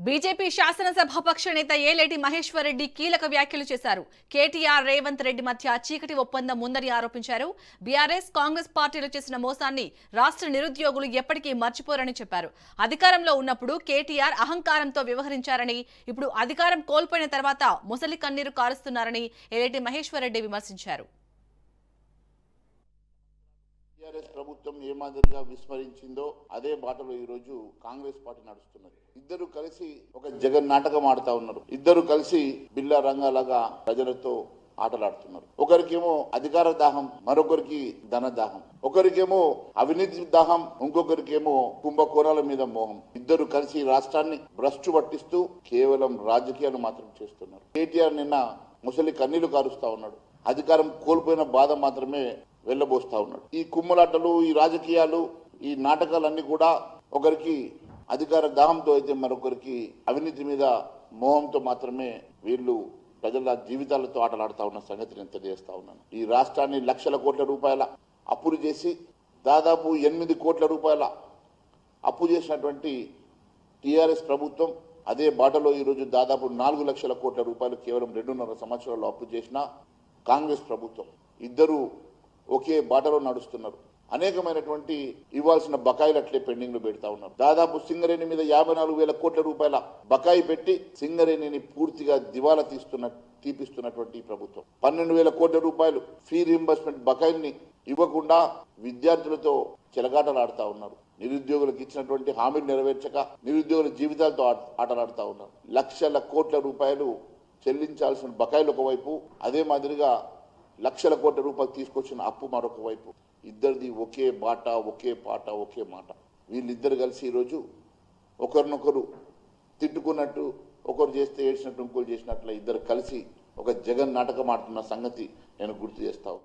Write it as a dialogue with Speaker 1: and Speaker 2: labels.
Speaker 1: BJP శాసనసభాపక్ష నేత ఏలేటి మహేశ్వర్ రెడ్డి కీలక వ్యాఖ్యలు చేశారు. కేటీఆర్, రేవంత్ రెడ్డి మధ్య చీకటి ఒప్పందం ఉందని ఆరోపించారు. బీఆర్ఎస్, కాంగ్రెస్ పార్టీలు చేసిన మోసాన్ని రాష్ట్ర నిరుద్యోగులు ఎప్పటికీ మర్చిపోరని చెప్పారు. అధికారంలో ఉన్నప్పుడు కేటీఆర్ అహంకారంతో వ్యవహరించారని, ఇప్పుడు అధికారం కోల్పోయిన తర్వాత ముసలి కన్నీరు కారుస్తున్నారని ఏలేటి మహేశ్వర్ రెడ్డి విమర్శించారు.
Speaker 2: టీఆర్ఎస్ ప్రభుత్వం ఏ మాదిరిగా విస్మరించిందో అదే బాటలో ఈ రోజు కాంగ్రెస్ పార్టీ నడుస్తున్నది. ఇద్దరు కలిసి ఒక జగన్ నాటకం ఆడుతా ఉన్నారు. ఇద్దరు కలిసి బిల్లా రంగాలాగా ప్రజలతో ఆటలాడుతున్నారు. ఒకరికేమో అధికార దాహం, మరొకరికి ధన దాహం. ఒకరికేమో అవినీతి దాహం, ఇంకొకరికేమో కుంభకోణాల మీద మోహం. ఇద్దరు కలిసి రాష్ట్రాన్ని భ్రష్టు పట్టిస్తూ కేవలం రాజకీయాలు మాత్రం చేస్తున్నారు. కేటీఆర్ నిన్న ముసలి కన్నీళ్లు కారుస్తా ఉన్నాడు. అధికారం కోల్పోయిన బాధ మాత్రమే వెళ్లబోస్తా ఉన్నాడు. ఈ కుమ్మలాటలు, ఈ రాజకీయాలు, ఈ నాటకాలన్నీ కూడా ఒకరికి అధికార దాహంతో అయితే మరొకరికి అవినీతి మీద మోహంతో మాత్రమే వీళ్ళు ప్రజల జీవితాలతో ఆటలాడుతా ఉన్న సంగతి నేను తెలియజేస్తా ఉన్నాను. ఈ రాష్ట్రాన్ని లక్షల కోట్ల రూపాయల అప్పులు చేసి దాదాపు 8 కోట్ల రూపాయల అప్పు చేసినటువంటి టీఆర్ఎస్ ప్రభుత్వం అదే బాటలో ఈరోజు దాదాపు 4 లక్షల కోట్ల రూపాయలు కేవలం 2.5 సంవత్సరాల్లో అప్పు చేసిన కాంగ్రెస్ ప్రభుత్వం. ఇద్దరు ఒకే బాటలో నడుస్తున్నారు. అనేకమైనటువంటి ఇవ్వాల్సిన బకాయిలు అట్లే పెండింగ్ లో పెడతా ఉన్నారు. దాదాపు సింగరేణి మీద 54,000 కోట్ల రూపాయల బకాయి పెట్టి సింగరేణిని పూర్తిగా దివాలా తీపిస్తున్నటువంటి ప్రభుత్వం. 12,000 కోట్ల రూపాయలు ఫీ రీంబర్స్మెంట్ బకాయిల్ని ఇవ్వకుండా విద్యార్థులతో చెలగాటలాడుతా ఉన్నారు. నిరుద్యోగులకు ఇచ్చినటువంటి హామీలు నెరవేర్చక నిరుద్యోగుల జీవితాలతో ఆటలాడుతా ఉన్నారు. లక్షల కోట్ల రూపాయలు చెల్లించాల్సిన బకాయిలు ఒకవైపు, అదే మాదిరిగా లక్షల కోట్ల రూపాయలు తీసుకొచ్చిన అప్పు మరొక వైపు. ఇద్దరిది ఒకే బాట, ఒకే పాట, ఒకే మాట. వీళ్ళిద్దరు కలిసి ఈరోజు ఒకరినొకరు తిట్టుకున్నట్టు, ఒకరు చేస్తే ఏడ్చినట్టు ఇంకోరు చేసినట్లు ఇద్దరు కలిసి ఒక జగన్ నాటకం ఆడుతున్న సంగతి నేను గుర్తు చేస్తాను.